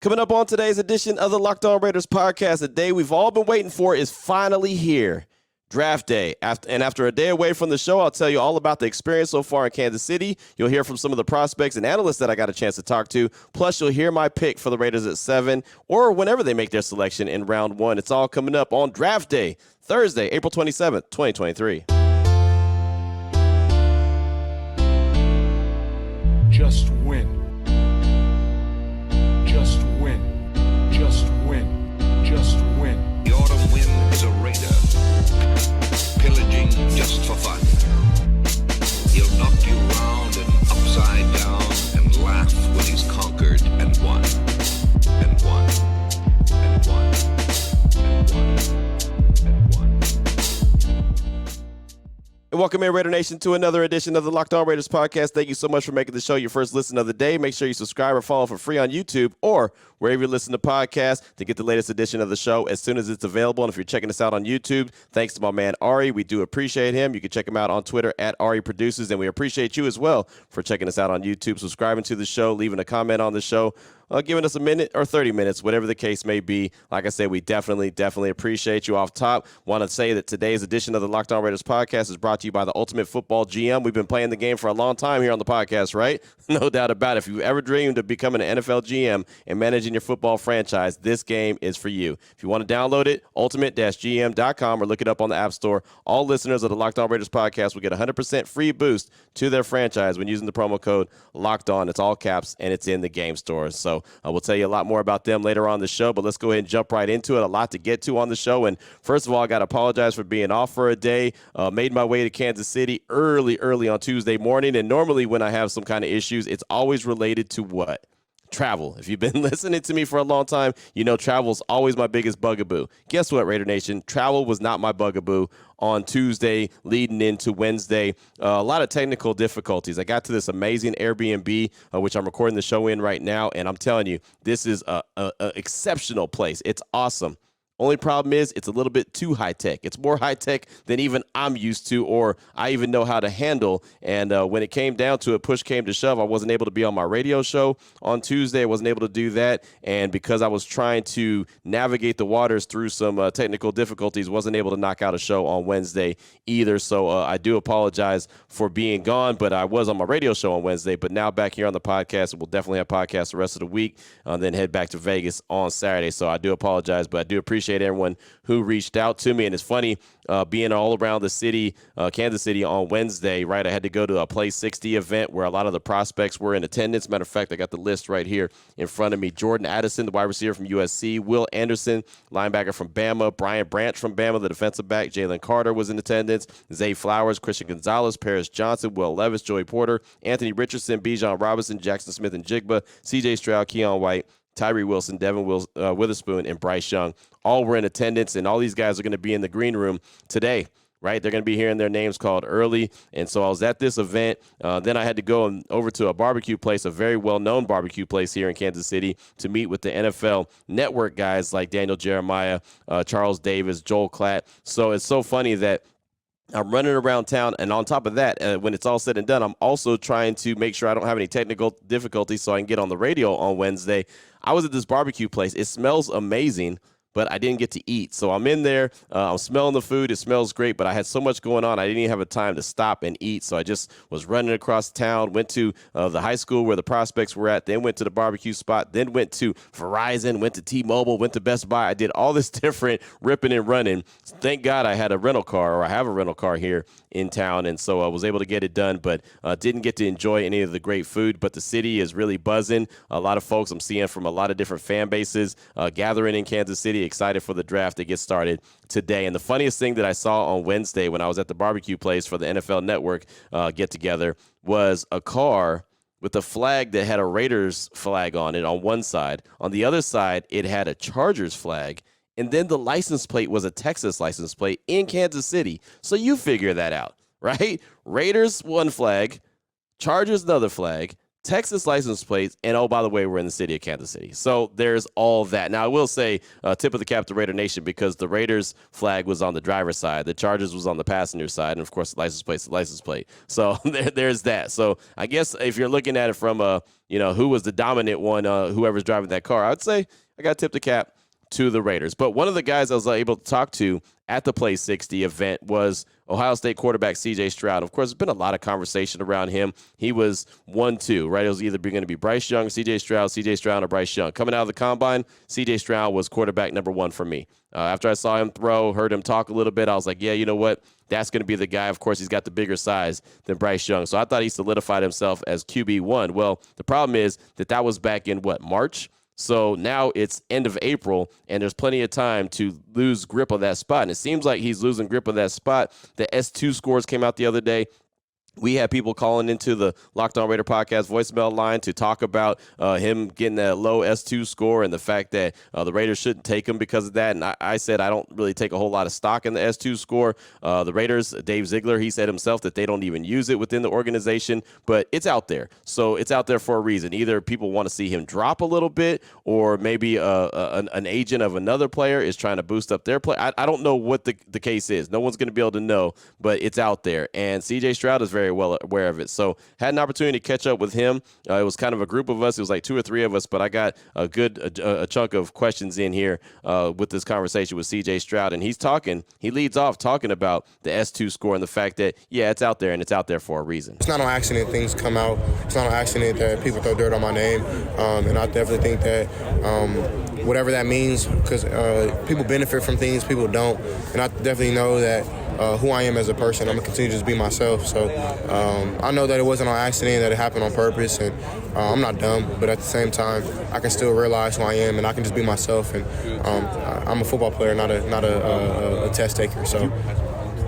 Coming up on today's edition of the Locked On Raiders podcast, the day we've all been waiting for is finally here. Draft day. After a day away from the show, I'll tell you all about the experience so far in Kansas City. You'll hear from some of the prospects and analysts that I got a chance to talk to. Plus, you'll hear my pick for the Raiders at 7 or whenever they make their selection in round 1. It's all coming up on Draft Day, Thursday, April 27th, 2023. Just win. Just win. Just win. Just win. The autumn wind is a raider, pillaging just for fun. He'll knock you round and upside down and laugh when he's conquered and won. And won. And won. And won. And won. And welcome in, Raider Nation, to another edition of the Locked On Raiders podcast. Thank you so much for making the show your first listen of the day. Make sure you subscribe or follow for free on YouTube or wherever you listen to podcasts to get the latest edition of the show as soon as it's available. And if you're checking us out on YouTube, thanks to my man Ari. We do appreciate him. You can check him out on Twitter at Ari Produces. And we appreciate you as well for checking us out on YouTube, subscribing to the show, leaving a comment on the show, giving us a minute or 30 minutes, whatever the case may be. Like I said, we definitely appreciate you. Off top, want to say that today's edition of the Locked On Raiders podcast is brought to you by the Ultimate Football GM. We've been playing the game for a long time here on the podcast, right? No doubt about it. If you've ever dreamed of becoming an NFL GM and managing your football franchise, this game is for you. If you want to download it, ultimate-gm.com or look it up on the App Store. All listeners of the Locked On Raiders podcast will get a 100% free boost to their franchise when using the promo code Locked On. It's all caps, and it's in the game store. So we'll tell you a lot more about them later on the show, but let's go ahead and jump right into it. A lot to get to on the show. And first of all, I got to apologize for being off for a day. Made my way to Kansas City early on Tuesday morning. And normally when I have some kind of issues, it's always related to what? Travel. If you've been listening to me for a long time, you know travel is always my biggest bugaboo. Guess what, Raider Nation? Travel was not my bugaboo on Tuesday leading into Wednesday. A lot of technical difficulties. I got to this amazing Airbnb, which I'm recording the show in right now, and I'm telling you, this is a exceptional place. It's awesome. Only problem is it's a little bit too high-tech. It's more high-tech than even I'm used to or I even know how to handle. And when it came down to it, push came to shove, I wasn't able to be on my radio show on Tuesday. I wasn't able to do that. And because I was trying to navigate the waters through some technical difficulties, wasn't able to knock out a show on Wednesday either. So I do apologize for being gone, but I was on my radio show on Wednesday. But now back here on the podcast, we'll definitely have podcasts the rest of the week, then head back to Vegas on Saturday. So I do apologize, but I do appreciate everyone who reached out to me. And it's funny being all around the city, Kansas City on Wednesday, right? I had to go to a Play 60 event where a lot of the prospects were in attendance. Matter of fact, I got the list right here in front of me. Jordan Addison, the wide receiver from USC. Will Anderson, linebacker from Bama. Brian Branch from Bama, the defensive back. Jalen Carter was in attendance. Zay Flowers, Christian Gonzalez, Paris Johnson, Will Levis, Joey Porter, Anthony Richardson, Bijan Robinson, Jackson Smith and Jigba, CJ Stroud, Keon White, Tyree Wilson, Devin Witherspoon, and Bryce Young. All were in attendance, and all these guys are going to be in the green room today, right? They're going to be hearing their names called early. And so I was at this event. Then I had to go over to a barbecue place, a very well-known barbecue place here in Kansas City, to meet with the NFL Network guys like Daniel Jeremiah, Charles Davis, Joel Klatt. So it's so funny that I'm running around town, and on top of that, when it's all said and done, I'm also trying to make sure I don't have any technical difficulties so I can get on the radio on Wednesday. I was at this barbecue place. It smells amazing, but I didn't get to eat. So I'm in there. I'm smelling the food. It smells great, but I had so much going on. I didn't even have a time to stop and eat. So I just was running across town, went to the high school where the prospects were at, then went to the barbecue spot, then went to Verizon, went to T-Mobile, went to Best Buy. I did all this different ripping and running. Thank God I had a rental car, or I have a rental car here in town, and so I was able to get it done, but didn't get to enjoy any of the great food. But the city is really buzzing. A lot of folks I'm seeing from a lot of different fan bases gathering in Kansas City, excited for the draft to get started today. And the funniest thing that I saw on Wednesday when I was at the barbecue place for the NFL Network get-together was a car with a flag that had a Raiders flag on it on one side. On the other side, it had a Chargers flag. And then the license plate was a Texas license plate in Kansas City. So you figure that out, right? Raiders, one flag. Chargers, another flag. Texas license plates, and oh, by the way, we're in the city of Kansas City. So there's all that. Now, I will say, tip of the cap to Raider Nation, because the Raiders flag was on the driver's side, the Chargers was on the passenger side, and of course, the license plate's the license plate. So there's that. So I guess if you're looking at it from who was the dominant one, whoever's driving that car, I would say I got to tip the cap to the Raiders. But one of the guys I was able to talk to at the Play 60 event was Ohio State quarterback C.J. Stroud. Of course, there's been a lot of conversation around him. He was 1-2, right? It was either going to be Bryce Young, C.J. Stroud, or Bryce Young. Coming out of the combine, C.J. Stroud was quarterback number 1 for me. After I saw him throw, heard him talk a little bit, I was like, yeah, you know what? That's going to be the guy. Of course, he's got the bigger size than Bryce Young. So I thought he solidified himself as QB1. Well, the problem is that was back in, March? So now it's end of April, and there's plenty of time to lose grip of that spot. And it seems like he's losing grip of that spot. The S2 scores came out the other day. We had people calling into the Locked On Raider podcast voicemail line to talk about him getting that low S2 score and the fact that the Raiders shouldn't take him because of that. And I said I don't really take a whole lot of stock in the S2 score. The Raiders, Dave Ziegler, he said himself that they don't even use it within the organization, but it's out there. So it's out there for a reason. Either people want to see him drop a little bit, or maybe an agent of another player is trying to boost up their play. I don't know what the case is. No one's going to be able to know, but it's out there. And C.J. Stroud is very well aware of it. So had an opportunity to catch up with him. It was kind of a group of us. It was like 2 or 3 of us, but I got a good chunk of questions in here with this conversation with C.J. Stroud. And he leads off talking about the S2 score and the fact that, yeah, it's out there, and it's out there for a reason. It's not on accident things come out. It's not on accident that people throw dirt on my name. And I definitely think that whatever that means, because people benefit from things, people don't. And I definitely know that who I am as a person, I'm going to continue to just be myself. So I know that it wasn't on accident, that it happened on purpose, and I'm not dumb, but at the same time, I can still realize who I am, and I can just be myself. And I'm a football player, not a test taker. So.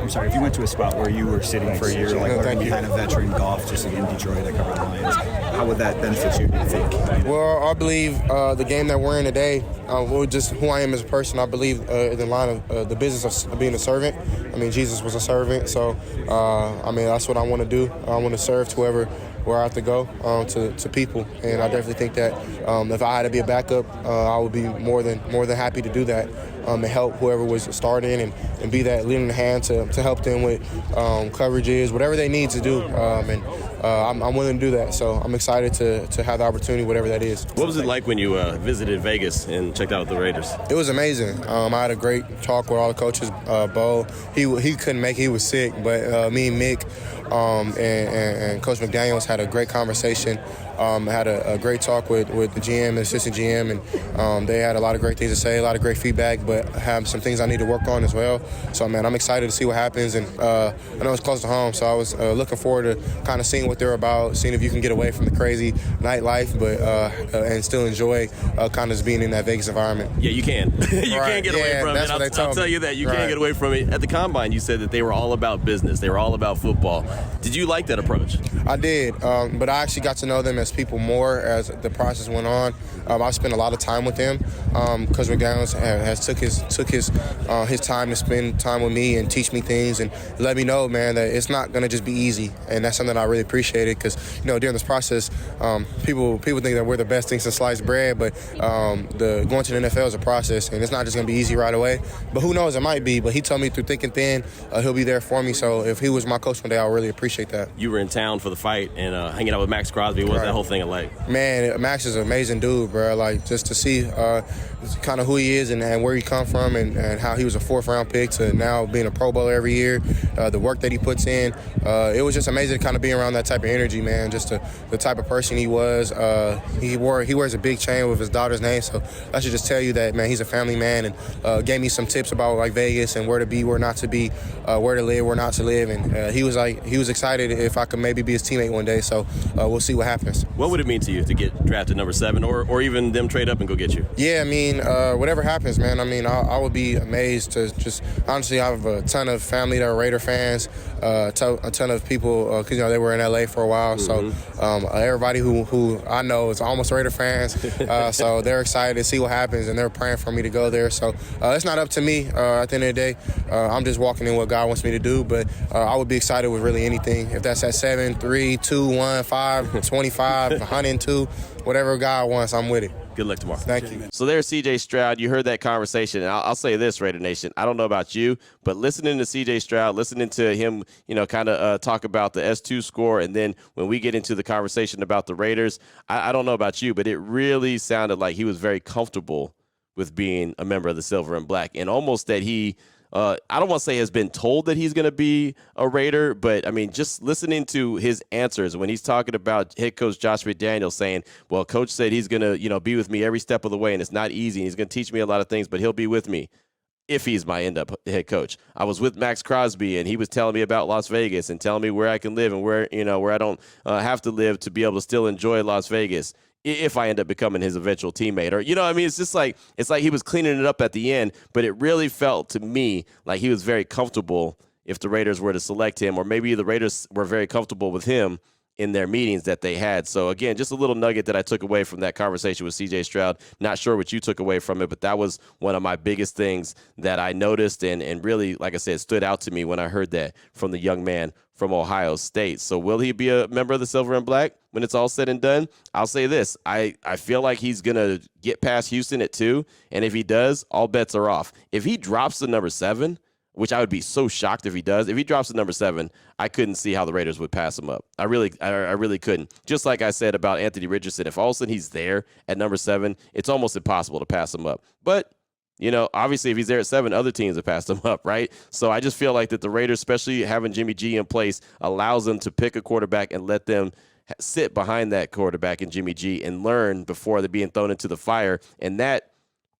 I'm sorry, if you went to a spot where you were sitting for a year, like working behind a veteran golf, just like in Detroit, I covered the Lions, how would that benefit you, do you think? Well, I believe the game that we're in today, just who I am as a person, I believe in the line of the business of being a servant. I mean, Jesus was a servant, so, that's what I want to do. I want to serve to where I have to go to people, and I definitely think that if I had to be a backup, I would be more than happy to do that and help whoever was starting and be that leading hand to help them with coverages, whatever they need to do, I'm willing to do that. So I'm excited to have the opportunity, whatever that is. What was it like when you visited Vegas and checked out the Raiders? It was amazing. I had a great talk with all the coaches. Bo, he couldn't make it; he was sick, but me and Mick and Coach McDaniels had a great conversation. Had a great talk with the GM and assistant GM, and they had a lot of great things to say, a lot of great feedback, but have some things I need to work on as well. So, I'm excited to see what happens, and I know it's close to home, so I was looking forward to kind of seeing what they're about, seeing if you can get away from the crazy nightlife, but and still enjoy kind of just being in that Vegas environment. Yeah, you can. You can't get away from it. I'll tell you that. You can't get away from it. At the Combine, you said that they were all about business. They were all about football. Did you like that approach? I did, but I actually got to know them as people more as the process went on. I spent a lot of time with them. Coach McDaniels has took his time to spend time with me and teach me things and let me know, man, that it's not going to just be easy. And that's something I really appreciated because, during this process, people think that we're the best things to slice bread, but going to the NFL is a process, and it's not just going to be easy right away. But who knows, it might be. But he told me through thick and thin, he'll be there for me. So if he was my coach one day, I would really appreciate that. You were in town for the fight and hanging out with Max Crosby. What was that whole thing like? Man, Max is an amazing dude, bro. Like, just to see kind of who he is and where he come from and how he was a 4th-round pick to now being a Pro Bowler every year, the work that he puts in. It was just amazing to kind of be around that type of energy, man, just the type of person he was. He wears a big chain with his daughter's name, so I should just tell you that, man, he's a family man and gave me some tips about, like, Vegas and where to be, where not to be, where to live, where not to live. And he was excited if I could maybe be his teammate one day, so we'll see what happens. What would it mean to you to get drafted number 7 or even them trade up and go get you? Yeah, whatever happens, man. I would be amazed to just honestly. I have a ton of family that are Raider fans, a ton of people because they were in LA for a while. Mm-hmm. So everybody who I know is almost Raider fans. So they're excited to see what happens, and they're praying for me to go there. So it's not up to me. At the end of the day, I'm just walking in what God wants me to do. But I would be excited with really anything. If that's at 7, 3, 2, 1, 5, 25. 105, 102, whatever God wants, I'm with it. Good luck tomorrow. Thank you. So there's C.J. Stroud. You heard that conversation. And I'll say this, Raider Nation. I don't know about you, but listening to C.J. Stroud, listening to him, kind of talk about the S2 score, and then when we get into the conversation about the Raiders, I don't know about you, but it really sounded like he was very comfortable with being a member of the Silver and Black, and almost that he I don't want to say has been told that he's going to be a Raider, but, I mean, just listening to his answers when he's talking about head coach Josh McDaniels saying, well, coach said he's going to, be with me every step of the way, and it's not easy, and he's going to teach me a lot of things, but he'll be with me if he's my end-up head coach. I was with Max Crosby, and he was telling me about Las Vegas and telling me where I can live and where I don't have to live to be able to still enjoy Las Vegas if I end up becoming his eventual teammate. Or, it's just like he was cleaning it up at the end, but it really felt to me like he was very comfortable if the Raiders were to select him, or maybe the Raiders were very comfortable with him in their meetings that they had. So, again, just a little nugget that I took away from that conversation with C.J. Stroud. Not sure what you took away from it, but that was one of my biggest things that I noticed and really, like I said, stood out to me when I heard that from the young man from Ohio State. So will he be a member of the Silver and Black when it's all said and done? I'll say this. I feel like he's going to get past Houston at 2, and if he does, all bets are off. If he drops the number 7, which I would be so shocked if he does. If he drops the number 7, I couldn't see how the Raiders would pass him up. I really couldn't. Just like I said about Anthony Richardson, if all of a sudden he's there at number 7, it's almost impossible to pass him up. But, obviously if he's there at 7, other teams have passed him up, right? So I just feel like that the Raiders, especially having Jimmy G in place, allows them to pick a quarterback and let them sit behind that quarterback in Jimmy G and learn before they're being thrown into the fire. And that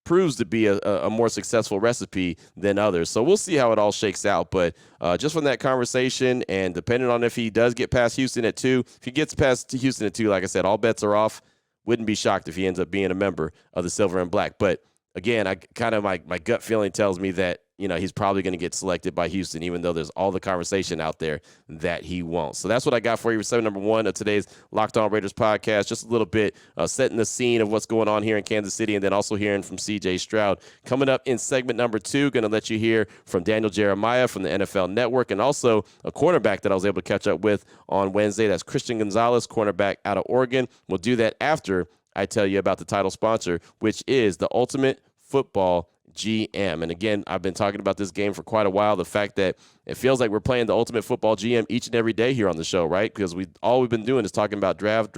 proves to be a more successful recipe than others. So we'll see how it all shakes out. But just from that conversation, and depending on if he does get past Houston at 2, if he gets past Houston at 2, like I said, all bets are off. Wouldn't be shocked if he ends up being a member of the Silver and Black. But again, my gut feeling tells me that he's probably going to get selected by Houston, even though there's all the conversation out there that he won't. So that's what I got for you for segment number 1 of today's Locked On Raiders podcast. Just a little bit setting the scene of what's going on here in Kansas City, and then also hearing from C.J. Stroud. Coming up in segment number 2, going to let you hear from Daniel Jeremiah from the NFL Network, and also a cornerback that I was able to catch up with on Wednesday. That's Christian Gonzalez, cornerback out of Oregon. We'll do that after I tell you about the title sponsor, which is the Ultimate Football GM. And again, I've been talking about this game for quite a while. The fact that it feels like we're playing the Ultimate Football GM each and every day here on the show, right? Because all we've been doing is talking about draft,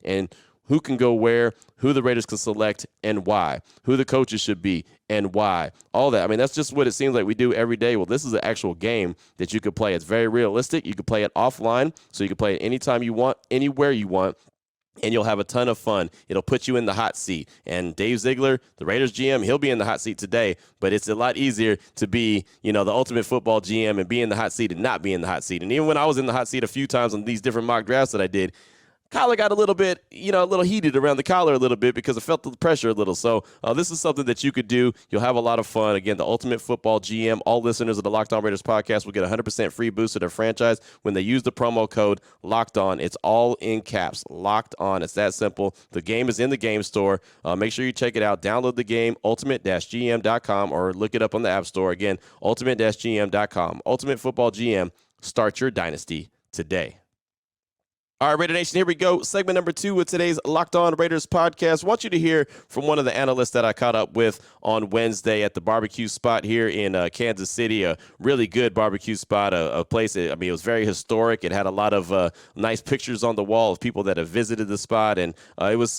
and who can go where, who the Raiders can select and why, who the coaches should be and why, all that. I mean, that's just what it seems like we do every day. Well, this is an actual game that you could play. It's very realistic. You can play it offline, so you can play it anytime you want, anywhere you want, and you'll have a ton of fun. It'll put you in the hot seat. And Dave Ziegler, the Raiders GM, he'll be in the hot seat today, but it's a lot easier to be, the Ultimate Football GM and be in the hot seat and not be in the hot seat. And even when I was in the hot seat a few times on these different mock drafts that I did, collar got a little bit, a little heated around the collar a little bit because I felt the pressure a little. So this is something that you could do. You'll have a lot of fun. Again, the Ultimate Football GM, all listeners of the Locked On Raiders podcast will get 100% free boost to their franchise when they use the promo code Locked On. It's all in caps, Locked On. It's that simple. The game is in the game store. Make sure you check it out. Download the game, ultimate-gm.com, or look it up on the App Store. Again, ultimate-gm.com. Ultimate Football GM. Start your dynasty today. All right, Raider Nation, here we go. Segment number 2 of today's Locked On Raiders podcast. I want you to hear from one of the analysts that I caught up with on Wednesday at the barbecue spot here in Kansas City, a really good barbecue spot, a place. It was very historic. It had a lot of nice pictures on the wall of people that have visited the spot, and it was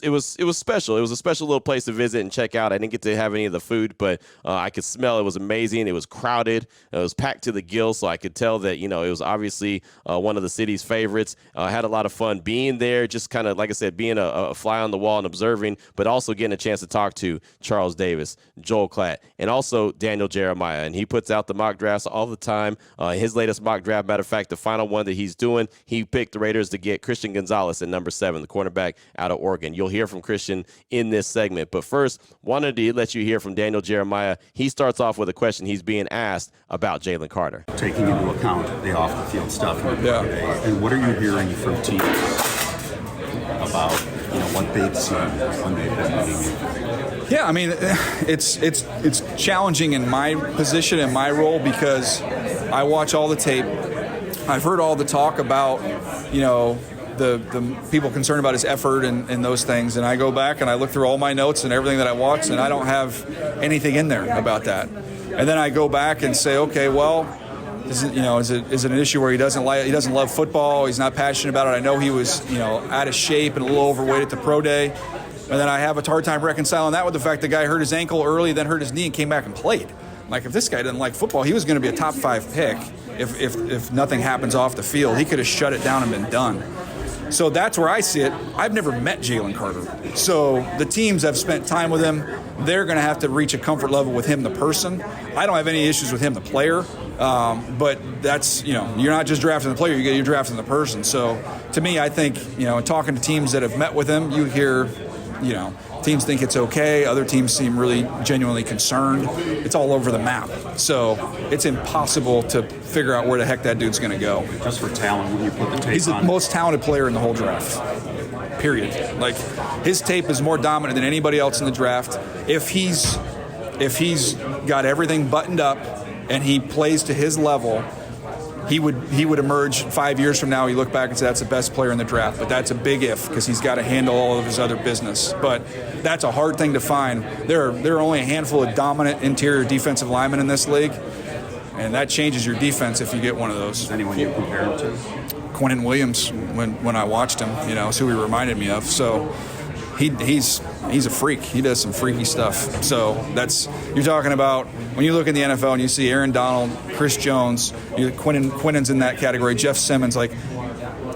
special. It was a special little place to visit and check out. I didn't get to have any of the food, but I could smell it was amazing. It was crowded. It was packed to the gill, so I could tell that it was obviously one of the city's favorites. Had a lot of fun being there, just kind of, like I said, being a fly on the wall and observing, but also getting a chance to talk to Charles Davis, Joel Klatt, and also Daniel Jeremiah. And he puts out the mock drafts all the time. His latest mock draft, matter of fact, the final one that he's doing, he picked the Raiders to get Christian Gonzalez at number 7, the cornerback out of Oregon. You'll hear from Christian in this segment. But first, wanted to let you hear from Daniel Jeremiah. He starts off with a question he's being asked about Jalen Carter. Taking into account the off-the-field stuff. Yeah. And what are you hearing from teams about what they've seen when they've been meeting you? Yeah, I mean, it's challenging in my position and my role because I watch all the tape. I've heard all the talk about, the people concerned about his effort and those things. And I go back and I look through all my notes and everything that I watched, and I don't have anything in there about that. And then I go back and say, okay, well, is it an issue where he doesn't love football? He's not passionate about it. I know he was out of shape and a little overweight at the pro day. And then I have a hard time reconciling that with the fact the guy hurt his ankle early, then hurt his knee and came back and played. Like, if this guy didn't like football, he was going to be a top 5 pick. If nothing happens off the field, he could have shut it down and been done. So that's where I see it. I've never met Jalen Carter. So the teams have spent time with him. They're going to have to reach a comfort level with him, the person. I don't have any issues with him, the player. But that's, you're not just drafting the player, you're drafting the person. So to me, I think, talking to teams that have met with him, you hear, teams think it's okay. Other teams seem really genuinely concerned. It's all over the map. So it's impossible to figure out where the heck that dude's going to go. Just for talent, when you put the tape on. He's the most talented player in the whole draft. Period. Like, his tape is more dominant than anybody else in the draft. If he's got everything buttoned up and he plays to his level, he would emerge 5 years from now. You look back and say that's the best player in the draft, but that's a big if because he's got to handle all of his other business. But that's a hard thing to find. There are only a handful of dominant interior defensive linemen in this league, and that changes your defense if you get one of those. Is anyone you compare him to? Quinnen Williams, when I watched him, is who he reminded me of. So he's a freak. He does some freaky stuff. So you're talking about when you look in the NFL and you see Aaron Donald, Chris Jones, Quinnen's in that category, Jeff Simmons, like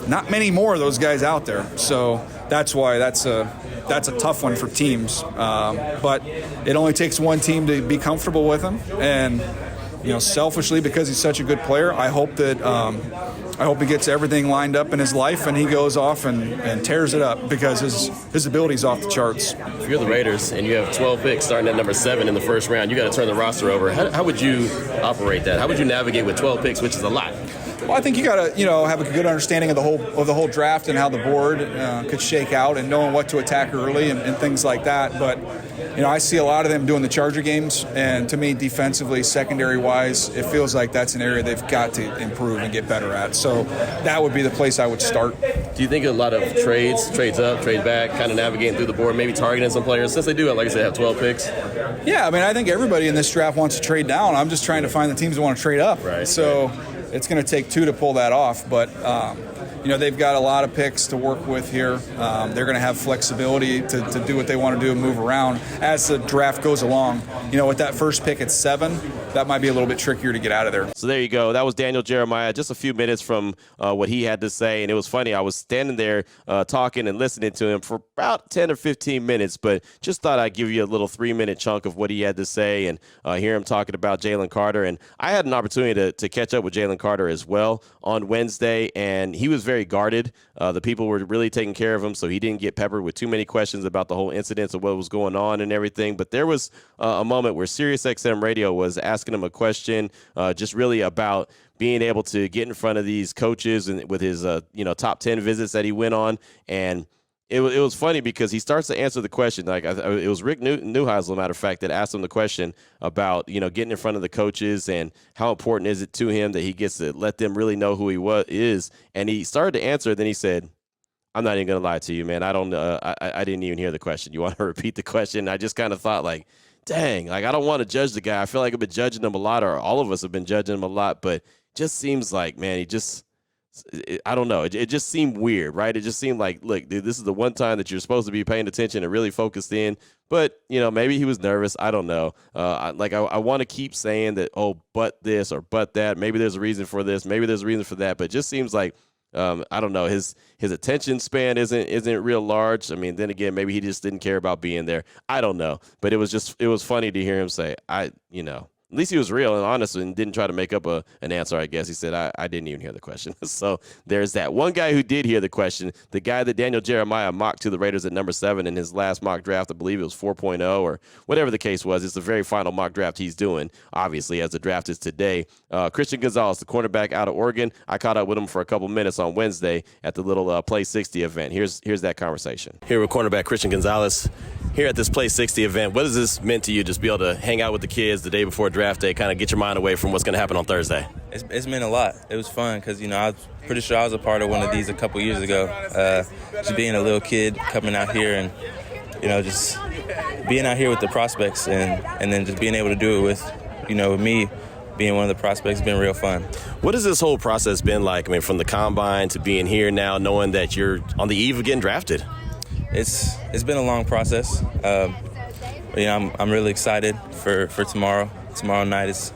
not many more of those guys out there. So that's why that's a tough one for teams. But it only takes one team to be comfortable with him. And selfishly, because he's such a good player, I hope he gets everything lined up in his life and he goes off and tears it up because his ability's off the charts. If you're the Raiders and you have 12 picks starting at number 7 in the first round, you got to turn the roster over. How would you operate that? How would you navigate with 12 picks, which is a lot? Well, I think you got to have a good understanding of the whole draft and how the board could shake out and knowing what to attack early and things like that. But I see a lot of them doing the Charger games, and to me, defensively, secondary-wise, it feels like that's an area they've got to improve and get better at. So that would be the place I would start. Do you think a lot of trades up, trade back, kind of navigating through the board, maybe targeting some players, since they do, like I said, have 12 picks? Yeah, I think everybody in this draft wants to trade down. I'm just trying to find the teams that want to trade up. Right. So it's going to take 2 to pull that off, but they've got a lot of picks to work with here. They're going to have flexibility to do what they want to do and move around as the draft goes along. With that first pick at 7, that might be a little bit trickier to get out of there. So there you go. That was Daniel Jeremiah, just a few minutes from what he had to say. And it was funny. I was standing there talking and listening to him for about 10 or 15 minutes, but just thought I'd give you a little 3-minute chunk of what he had to say and hear him talking about Jalen Carter. And I had an opportunity to catch up with Jalen Carter as well on Wednesday, and he was very guarded. The people were really taking care of him, so he didn't get peppered with too many questions about the whole incidents of what was going on and everything. But there was a moment where SiriusXM Radio was asking him a question just really about being able to get in front of these coaches and with his top 10 visits that he went on. And it was funny because he starts to answer the question. Like it was Rick Neuheisel, matter of fact, that asked him the question about getting in front of the coaches and how important is it to him that he gets to let them really know who he is. And he started to answer. Then he said, "I'm not even gonna lie to you, man. I don't. I didn't even hear the question. You want to repeat the question?" I just kind of thought like, dang, like I don't want to judge the guy. I feel like I've been judging him a lot, or all of us have been judging him a lot. But just seems like, man, I don't know. It just seemed weird, right? It just seemed like, look, dude, this is the one time that you're supposed to be paying attention and really focused in. But, maybe he was nervous. I don't know. I want to keep saying that, oh, but this or but that. Maybe there's a reason for this. Maybe there's a reason for that. But it just seems like, I don't know. His attention span isn't real large. I mean, then again, maybe he just didn't care about being there. I don't know. But it was funny to hear him say, at least he was real and honest and didn't try to make up an answer, I guess. He said, I didn't even hear the question. So there's that. One guy who did hear the question, the guy that Daniel Jeremiah mocked to the Raiders at number 7 in his last mock draft, I believe it was 4.0 or whatever the case was. It's the very final mock draft he's doing, obviously, as the draft is today. Christian Gonzalez, the cornerback out of Oregon. I caught up with him for a couple minutes on Wednesday at the little Play 60 event. Here's that conversation. Here with cornerback Christian Gonzalez. Here at this Play 60 event, what has this meant to you, just be able to hang out with the kids the day before draft draft day, kind of get your mind away from what's going to happen on Thursday? It's meant a lot. It was fun because, I was pretty sure I was a part of one of these a couple years ago. Just being a little kid coming out here and, just being out here with the prospects and then just being able to do it with, with me being one of the prospects has been real fun. What has this whole process been like? I mean, from the combine to being here now, knowing that you're on the eve of getting drafted? It's been a long process. I'm really excited for tomorrow. Tomorrow night is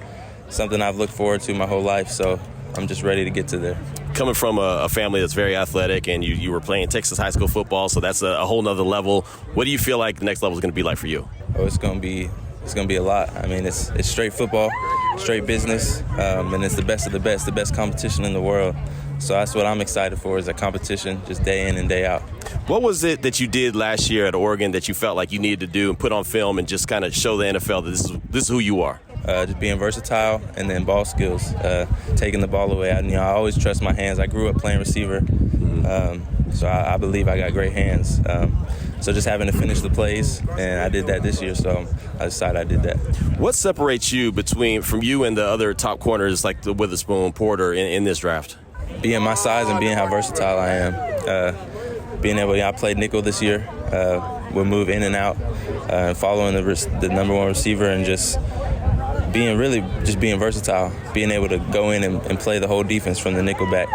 something I've looked forward to my whole life, so I'm just ready to get to there. Coming from a family that's very athletic, and you were playing Texas high school football, so that's a whole nother level. What do you feel like the next level is going to be like for you? Oh, it's going to be a lot. I mean, it's straight football, straight business, and it's the best of the best competition in the world. So that's what I'm excited for, is a competition just day in and day out. What was it that you did last year at Oregon that you felt like you needed to do and put on film and just kind of show the NFL that this is who you are? Just being versatile, and then ball skills, taking the ball away. I always trust my hands. I grew up playing receiver, so I believe I got great hands. So just having to finish the plays, and I did that this year, so I decided I did that. What separates you from you and the other top corners like the Witherspoon, Porter in this draft? Being my size and being how versatile I am. Being able, I played nickel this year. We'll move in and out, following the number one receiver, and just being versatile. Being able to go in and play the whole defense from the nickel back.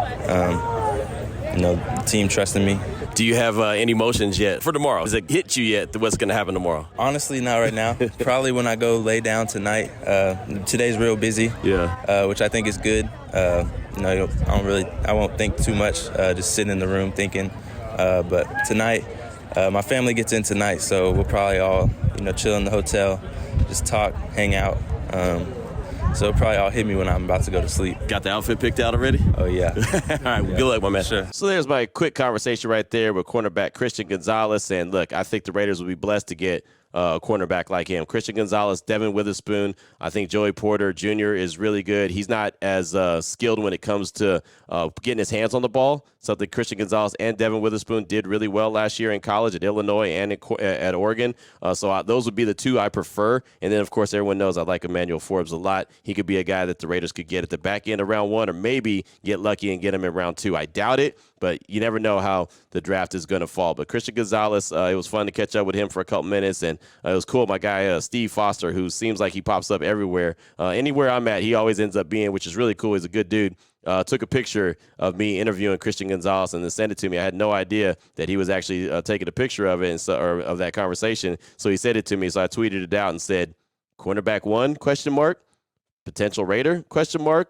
The team trusting me. Do you have any emotions yet for tomorrow? Has it hit you yet what's going to happen tomorrow? Honestly, not right now. Probably when I go lay down tonight. Today's real busy, which I think is good. I won't think too much, just sitting in the room thinking. But tonight, my family gets in tonight, so we'll probably all, chill in the hotel, just talk, hang out. So it'll probably all hit me when I'm about to go to sleep. Got the outfit picked out already? Oh, yeah. All right, well, good luck, my man. Sure. So there's my quick conversation right there with cornerback Christian Gonzalez. And look, I think the Raiders will be blessed to get a cornerback like him. Christian Gonzalez, Devin Witherspoon. I think Joey Porter Jr. is really good. He's not as skilled when it comes to getting his hands on the ball. Something Christian Gonzalez and Devin Witherspoon did really well last year in college at Illinois and at Oregon. Those would be the two I prefer. And then, of course, everyone knows I like Emmanuel Forbes a lot. He could be a guy that the Raiders could get at the back end of round one, or maybe get lucky and get him in round two. I doubt it, but you never know how the draft is going to fall. But Christian Gonzalez, it was fun to catch up with him for a couple minutes, and it was cool. My guy, Steve Foster, who seems like he pops up everywhere. Anywhere I'm at, he always ends up being, which is really cool. He's a good dude. Took a picture of me interviewing Christian Gonzalez and then sent it to me. I had no idea that he was actually taking a picture of it or of that conversation. So he sent it to me. So I tweeted it out and said, "Cornerback 1? ? Potential Raider ?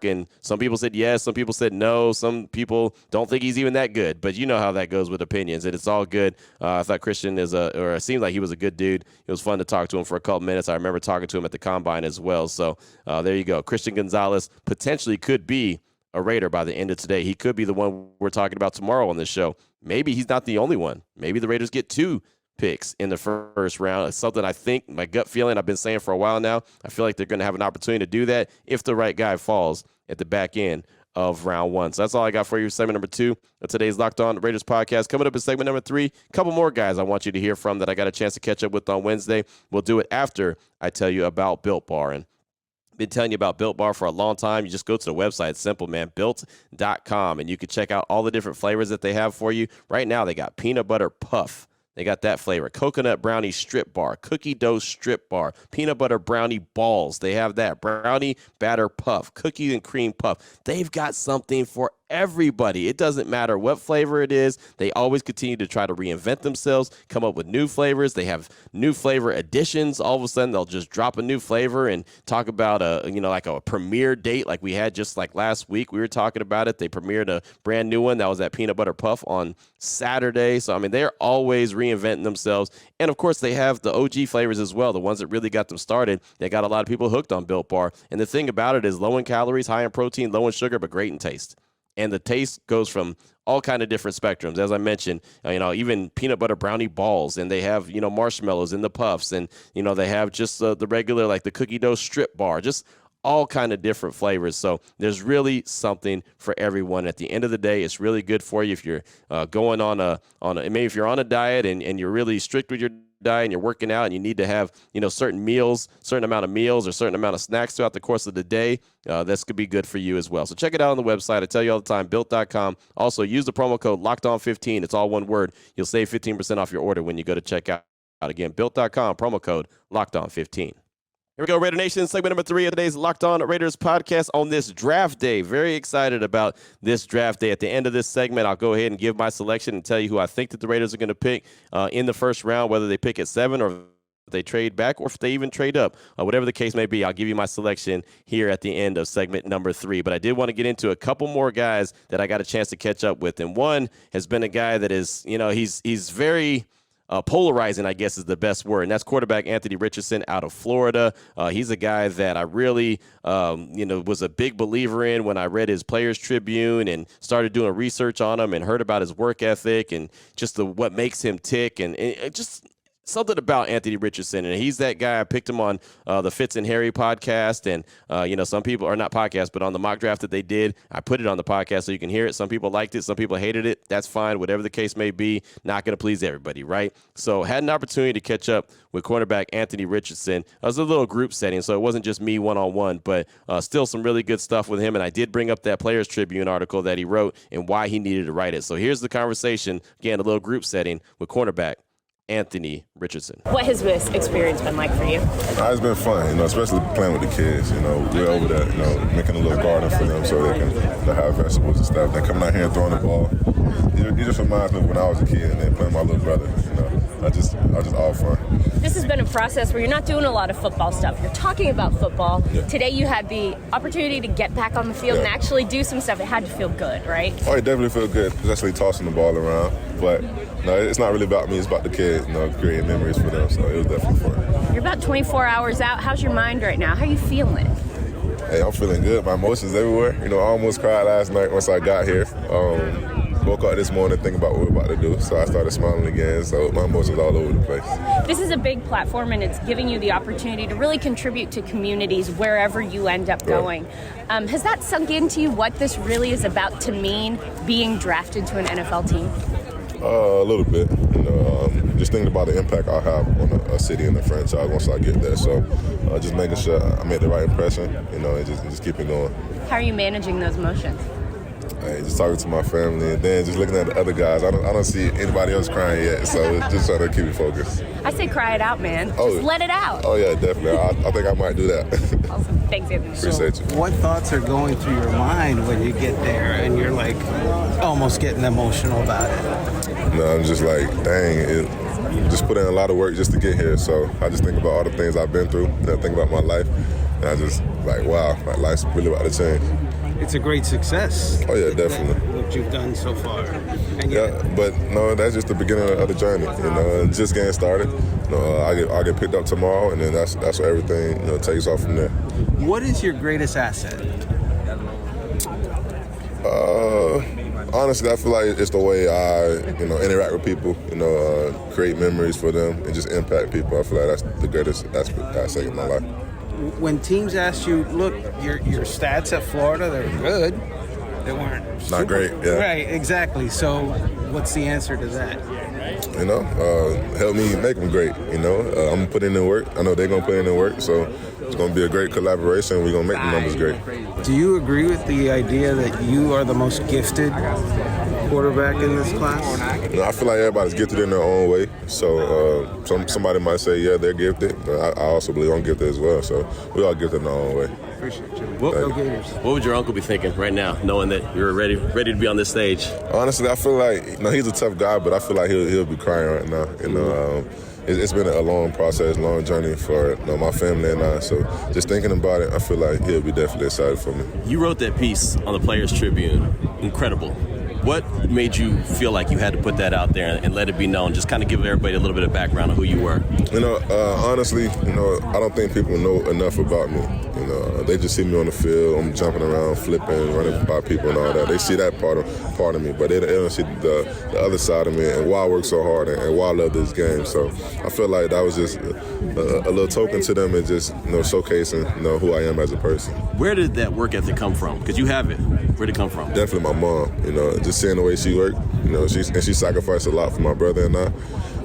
And some people said yes, some people said no, some people don't think he's even that good. But you know how that goes with opinions, and it's all good. I thought Christian it seemed like he was a good dude. It was fun to talk to him for a couple minutes. I remember talking to him at the Combine as well. So there you go. Christian Gonzalez potentially could be a Raider by the end of today. He could be the one we're talking about tomorrow on this show. Maybe he's not the only one. Maybe the Raiders get 2 picks in the first round. It's something I think, my gut feeling, I've been saying for a while now. I feel like they're going to have an opportunity to do that if the right guy falls at the back end of round 1. So that's all I got for you. Segment number 2 of today's Locked On Raiders podcast. Coming up in segment number 3, a couple more guys I want you to hear from that I got a chance to catch up with on Wednesday. We'll do it after I tell you about Built Bar. And been telling you about Built Bar for a long time. You just go to the website. It's simple, man. Built.com. And you can check out all the different flavors that they have for you. Right now, they got peanut butter puff. They got that flavor. Coconut brownie strip bar, cookie dough strip bar, peanut butter brownie balls. They have that. Brownie batter puff, cookie and cream puff. They've got something for everybody. It doesn't matter what flavor it is. They always continue to try to reinvent themselves, come up with new flavors. They have new flavor additions. All of a sudden, they'll just drop a new flavor and talk about like a premiere date like we had just like last week. We were talking about it. They premiered a brand new one that was that peanut butter puff on Saturday. So, I mean, they're always reinventing themselves. And, of course, they have the OG flavors as well, the ones that really got them started. They got a lot of people hooked on Built Bar. And the thing about it is low in calories, high in protein, low in sugar, but great in taste. And the taste goes from all kind of different spectrums. As I mentioned, even peanut butter brownie balls, and they have, marshmallows in the puffs, and, they have just the regular, like the cookie dough strip bar, just all kind of different flavors. So there's really something for everyone. At the end of the day, it's really good for you if you're going on maybe if you're on a diet and you're really strict with your diet and you're working out and you need to have, certain meals, certain amount of meals or certain amount of snacks throughout the course of the day, this could be good for you as well. So check it out on the website. I tell you all the time, built.com. Also, use the promo code LOCKEDON15. It's all one word. You'll save 15% off your order when you go to checkout. Again, built.com, promo code LOCKEDON15. Here we go, Raider Nation, segment number 3 of today's Locked On Raiders podcast on this draft day. Very excited about this draft day. At the end of this segment, I'll go ahead and give my selection and tell you who I think that the Raiders are going to pick in the first round, whether they pick at 7 or if they trade back or if they even trade up. Whatever the case may be, I'll give you my selection here at the end of segment number 3. But I did want to get into a couple more guys that I got a chance to catch up with. And one has been a guy that is, he's very polarizing, I guess is the best word, and that's quarterback Anthony Richardson out of Florida. He's a guy that I really, was a big believer in when I read his Players Tribune and started doing research on him and heard about his work ethic and just what makes him tick and just something about Anthony Richardson, and he's that guy. I picked him on the Fitz and Harry podcast, and some people are not podcast, but on the mock draft that they did, I put it on the podcast so you can hear it. Some people liked it, some people hated it. That's fine, whatever the case may be. Not going to please everybody, right? So had an opportunity to catch up with cornerback Anthony Richardson. It was a little group setting, so it wasn't just me one-on-one, but still some really good stuff with him. And I did bring up that Players Tribune article that he wrote and why he needed to write it. So here's the conversation, again, a little group setting with cornerback Anthony Richardson. What has this experience been like for you? It's been fun, especially playing with the kids. We're over there, making a little garden for them so they can have vegetables and stuff. Then coming out here and throwing the ball. It just reminds me of when I was a kid and then playing with my little brother. I just all fun. This has been a process where you're not doing a lot of football stuff. You're talking about football. Yeah. Today you had the opportunity to get back on the field and actually do some stuff. It had to feel good, right? Oh, it definitely felt good, especially tossing the ball around. But no, it's not really about me. It's about the kids, creating memories for them. So it was definitely fun. You're about 24 hours out. How's your mind right now? How are you feeling? Hey, I'm feeling good. My emotions everywhere. I almost cried last night once I got here. Woke up this morning thinking about what we're about to do, so I started smiling again, so my emotions all over the place. This is a big platform, and it's giving you the opportunity to really contribute to communities wherever you end up going. Has that sunk into you what this really is about to mean, being drafted to an NFL team? A little bit. Just thinking about the impact I'll have on a city and a franchise once I get there. So just making sure I make the right impression, and just keep it going. How are you managing those emotions? Hey, just talking to my family and then just looking at the other guys. I don't see anybody else crying yet, so just trying to keep it focused. I say cry it out, man. Just let it out. Oh, yeah, definitely. I think I might do that. Awesome. Thanks, Anthony. Appreciate you. What thoughts are going through your mind when you get there and you're like almost getting emotional about it? No, I'm just like, dang, just put in a lot of work just to get here. So I just think about all the things I've been through, and I think about my life, and I just like, wow, my life's really about to change. It's a great success. Oh, yeah, definitely. What you've done so far. And yeah, but no, that's just the beginning of the journey. Just getting started. I'll get picked up tomorrow, and then that's where everything takes off from there. What is your greatest asset? Honestly, I feel like it's the way I, interact with people, create memories for them, and just impact people. I feel like that's the greatest asset in my life. When teams ask you, look, your stats at Florida, they're good. They weren't not great, yeah. Right, exactly. So what's the answer to that? Help me make them great, I'm going to put in the work. I know they're going to put in the work, so it's going to be a great collaboration. We're going to make the numbers great. Do you agree with the idea that you are the most gifted quarterback in this class? I feel like everybody's gifted in their own way. So somebody might say, yeah, they're gifted. But I also believe I'm gifted as well. So we all gifted in our own way. Appreciate you. What would your uncle be thinking right now, knowing that you're ready to be on this stage? Honestly, I feel like he's a tough guy, but I feel like he'll be crying right now. It's been a long process, long journey for my family and I. So just thinking about it, I feel like he'll be definitely excited for me. You wrote that piece on the Players Tribune. Incredible. What made you feel like you had to put that out there and let it be known? Just kind of give everybody a little bit of background on who you were. Honestly, I don't think people know enough about me. They just see me on the field. I'm jumping around, flipping, running by people and all that. They see that part of me, but they don't see the other side of me and why I work so hard and why I love this game. So I feel like that was just a little token to them and just showcasing who I am as a person. Where did that work ethic come from? Because you have it. Where did it come from? Definitely my mom. Just seeing the way she worked. She sacrificed a lot for my brother and I.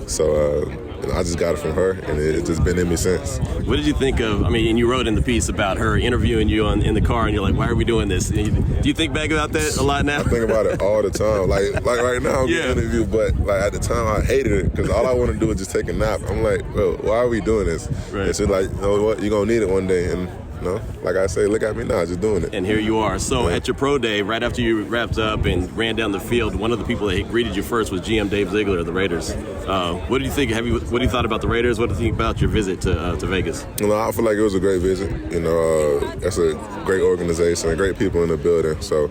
So And I just got it from her, and it's just been in me since. What did you think of, and you wrote in the piece about her interviewing you in the car, and you're like, why are we doing this? Do you think back about that a lot now? I think about it all the time. Like right now, I'm getting interviewed, but like at the time, I hated it because all I want to do is just take a nap. I'm like, well, why are we doing this? Right. It's just like, you know what, you're going to need it one day. And like I say, look at me now, just doing it. And here you are. So at your pro day, right after you wrapped up and ran down the field, one of the people that greeted you first was GM Dave Ziegler of the Raiders. What do you think? What do you thought about the Raiders? What do you think about your visit to Vegas? I feel like it was a great visit. That's a great organization and great people in the building. So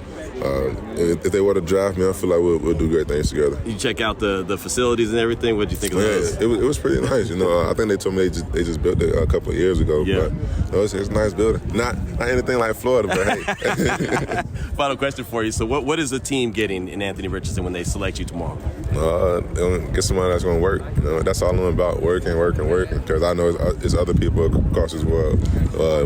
if they were to draft me, I feel like we'll do great things together. You check out the facilities and everything. What did you think of those? It was pretty nice. I think they told me they just built it a couple of years ago. Yeah. But it's a nice building. Not anything like Florida, but hey. Final question for you. So what is the team getting in Anthony Richardson when they select you tomorrow? Get somebody that's going to work. That's all I'm about, working. Because I know it's other people across this world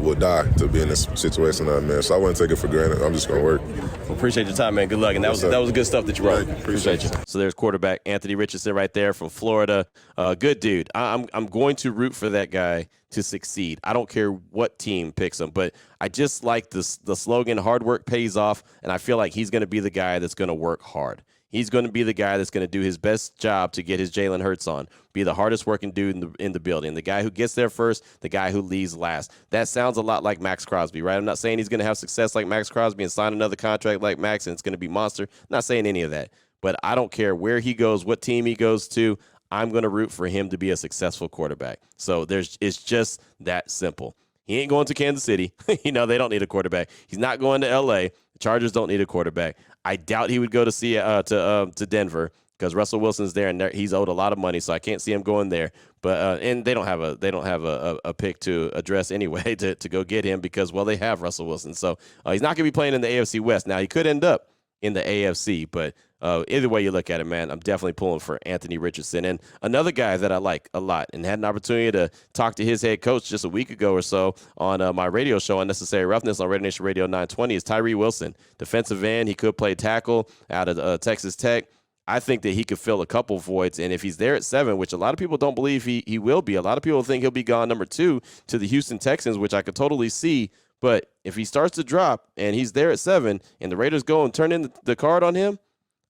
will die to be in this situation I'm in. So I wouldn't take it for granted. I'm just going to work. Well, appreciate your time, man. Good luck. And that was good stuff that you wrote. Appreciate you. So there's quarterback Anthony Richardson right there from Florida. Good dude. I'm going to root for that guy to succeed. I don't care what team picks him, but I just like the slogan, hard work pays off, and I feel like he's going to be the guy that's going to work hard. He's going to be the guy that's going to do his best job to get his Jalen Hurts on, be the hardest working dude in the building, the guy who gets there first, the guy who leaves last. That sounds a lot like Max Crosby, right? I'm not saying he's going to have success like Max Crosby and sign another contract like Max and it's going to be monster. I'm not saying any of that, but I don't care where he goes, what team he goes to. I'm going to root for him to be a successful quarterback. So it's just that simple. He ain't going to Kansas City. They don't need a quarterback. He's not going to L.A. The Chargers don't need a quarterback. I doubt he would go to Denver because Russell Wilson's there and he's owed a lot of money, so I can't see him going there. But and they don't have a pick to address anyway to go get him because they have Russell Wilson. So he's not going to be playing in the AFC West. Now he could end up in the AFC, but either way you look at it, man, I'm definitely pulling for Anthony Richardson. And another guy that I like a lot and had an opportunity to talk to his head coach just a week ago or so on my radio show, Unnecessary Roughness on Raider Nation Radio 920, is Tyree Wilson, defensive end. He could play tackle out of Texas Tech. I think that he could fill a couple voids, and if he's there at 7, which a lot of people don't believe he will be, a lot of people think he'll be gone number 2 to the Houston Texans, which I could totally see. But if he starts to drop and he's there at 7 and the Raiders go and turn in the card on him,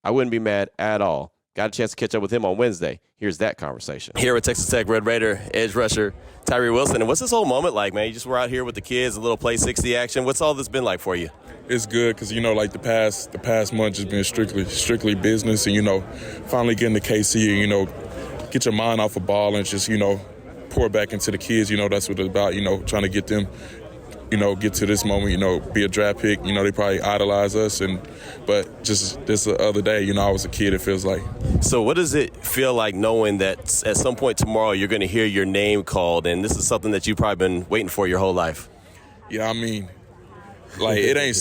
I wouldn't be mad at all. Got a chance to catch up with him on Wednesday. Here's that conversation. Here with Texas Tech Red Raider edge rusher Tyree Wilson. And what's this whole moment like, man? You just were out here with the kids, a little Play 60 action. What's all this been like for you? It's good because, the past month has been strictly business. And, finally getting to KC and, get your mind off a ball and just, pour back into the kids. That's what it's about, trying to get them, get to this moment, be a draft pick. They probably idolize us. But just this the other day, I was a kid, it feels like. So what does it feel like knowing that at some point tomorrow you're going to hear your name called, and this is something that you've probably been waiting for your whole life? Yeah, it ain't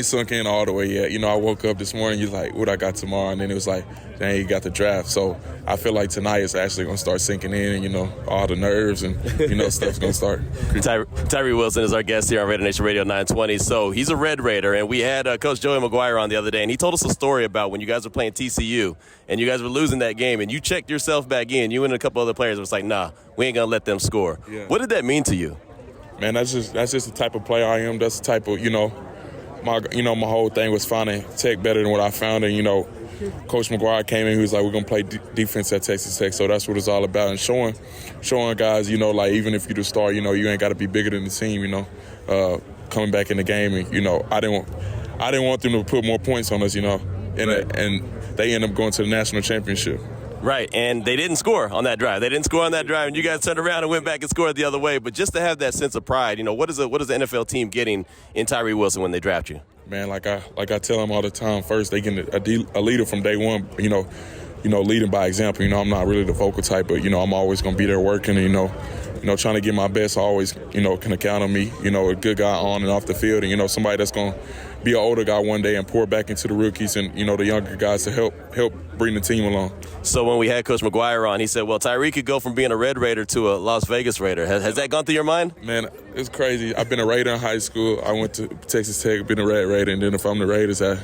sunk in all the way yet. I woke up this morning, you're like, what I got tomorrow? And then it was like, dang, you got the draft. So I feel like tonight is actually going to start sinking in and, all the nerves and, stuff's going to start. Tyree Wilson is our guest here on Raider Nation Radio 920. So he's a Red Raider, and we had Coach Joey McGuire on the other day, and he told us a story about when you guys were playing TCU and you guys were losing that game, and you checked yourself back in. You and a couple other players was like, nah, we ain't going to let them score. Yeah. What did that mean to you? Man, that's just the type of player I am. That's the type of, my whole thing was finding Tech better than what I found. And, Coach McGuire came in, he was like, we're going to play defense at Texas Tech. So that's what it's all about. And showing guys, even if you're the star, you ain't got to be bigger than the team, coming back in the game. And, I didn't want them to put more points on us, and they end up going to the national championship. Right, and they didn't score on that drive. And you guys turned around and went back and scored the other way. But just to have that sense of pride, what is the NFL team getting in Tyree Wilson when they draft you? Man, like I tell them all the time, first they get a leader from day one, leading by example. I'm not really the vocal type, but, I'm always going to be there working and, trying to get my best. I always, can count on me, a good guy on and off the field and, somebody that's going to be an older guy one day and pour back into the rookies and, the younger guys to help bring the team along. So when we had Coach McGuire on, he said, well, Tyree could go from being a Red Raider to a Las Vegas Raider. Has that gone through your mind? Man, it's crazy. I've been a Raider in high school. I went to Texas Tech, been a Red Raider, and then if I'm the Raiders, I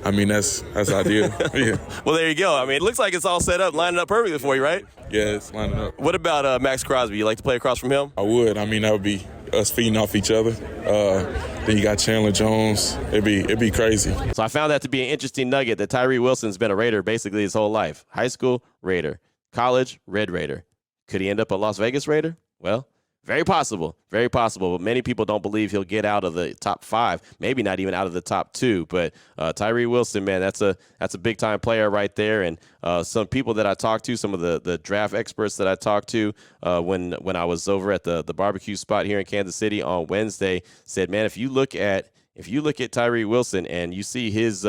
I mean, that's ideal. Yeah. Well, there you go. I mean, it looks like it's all set up, lining up perfectly for you, right? Yeah, it's lining up. What about Max Crosby? You like to play across from him? I would. I mean, that would be us feeding off each other. Then you got Chandler Jones. It'd be crazy. So I found that to be an interesting nugget that Tyree Wilson's been a Raider basically his whole life. High school, Raider. College, Red Raider. Could he end up a Las Vegas Raider? Well, very possible. Very possible. But many people don't believe he'll get out of the top 5, maybe not even out of the top 2. But Tyree Wilson, man, that's a big-time player right there. And some people that I talked to, some of the draft experts that I talked to when I was over at the barbecue spot here in Kansas City on Wednesday said, man, if you look at Tyree Wilson and you see his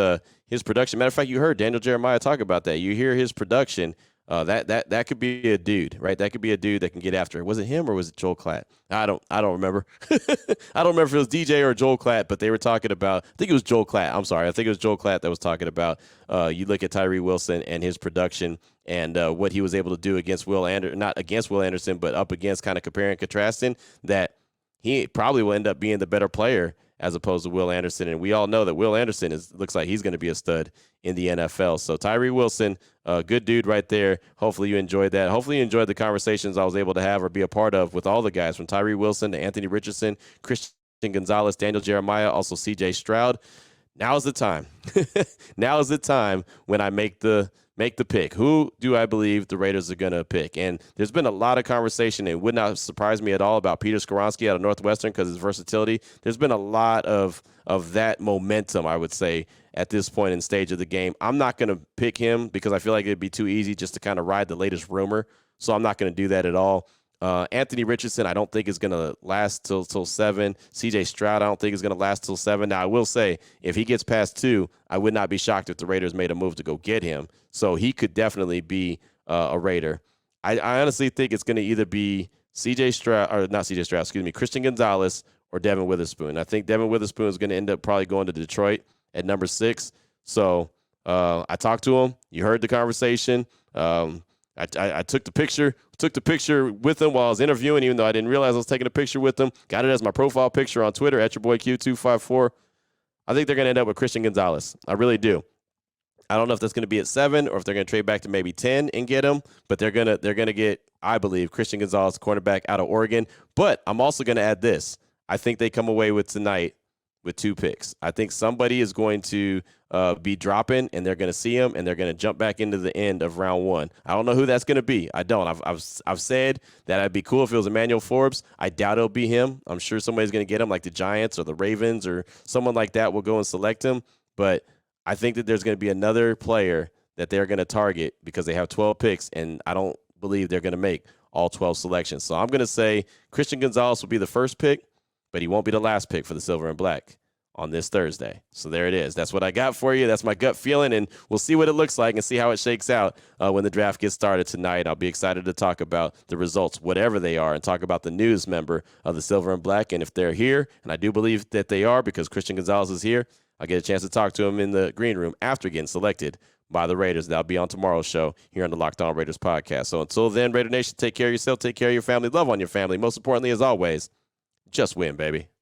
production, matter of fact, you heard Daniel Jeremiah talk about that. You hear his production. That could be a dude, right? That could be a dude that can get after it. Was it him or was it Joel Klatt? I don't remember. I don't remember if it was DJ or Joel Klatt, but they were talking about, I think it was Joel Klatt. I'm sorry. I think it was Joel Klatt that was talking about, you look at Tyree Wilson and his production and what he was able to do against not against Will Anderson, but up against, kind of comparing and contrasting, that he probably will end up being the better player as opposed to Will Anderson. And we all know that Will Anderson looks like he's going to be a stud in the NFL. So Tyree Wilson, good dude right there. Hopefully you enjoyed that. Hopefully you enjoyed the conversations I was able to have or be a part of with all the guys, from Tyree Wilson to Anthony Richardson, Christian Gonzalez, Daniel Jeremiah, also CJ Stroud. Now is the time. Now is the time when I make the pick. Who do I believe the Raiders are going to pick? And there's been a lot of conversation. It would not surprise me at all about Peter Skoronski out of Northwestern because of his versatility. There's been a lot of that momentum, I would say, at this point in stage of the game. I'm not going to pick him because I feel like it'd be too easy just to kind of ride the latest rumor. So I'm not going to do that at all. Anthony Richardson, I don't think is going to last till 7. CJ Stroud, I don't think is going to last till 7. Now, I will say, if he gets past 2, I would not be shocked if the Raiders made a move to go get him. So he could definitely be a Raider. I honestly think it's going to either be Christian Gonzalez or Devin Witherspoon. I think Devin Witherspoon is going to end up probably going to Detroit at number 6. So I talked to him. You heard the conversation. I took the picture with him while I was interviewing, even though I didn't realize I was taking a picture with him. Got it as my profile picture on Twitter at your boy Q254. I think they're going to end up with Christian Gonzalez. I really do. I don't know if that's going to be at 7 or if they're going to trade back to maybe 10 and get him, but they're going to get, I believe, Christian Gonzalez, cornerback out of Oregon. But I'm also going to add this. I think they come away with tonight with 2 picks. I think somebody is going to be dropping, and they're going to see him, and they're going to jump back into the end of round 1. I don't know who that's going to be. I don't. I've said that it'd be cool if it was Emmanuel Forbes. I doubt it'll be him. I'm sure somebody's going to get him, like the Giants or the Ravens or someone like that will go and select him. But I think that there's going to be another player that they're going to target because they have 12 picks, and I don't believe they're going to make all 12 selections. So I'm going to say Christian Gonzalez will be the first pick, but he won't be the last pick for the Silver and Black on this Thursday. So there it is. That's what I got for you. That's my gut feeling, and we'll see what it looks like and see how it shakes out when the draft gets started tonight. I'll be excited to talk about the results, whatever they are, and talk about the news member of the Silver and Black. And if they're here, and I do believe that they are because Christian Gonzalez is here, I'll get a chance to talk to him in the green room after getting selected by the Raiders. That'll be on tomorrow's show here on the Locked On Raiders podcast. So until then, Raider Nation, take care of yourself, take care of your family, love on your family. Most importantly, as always, just win, baby.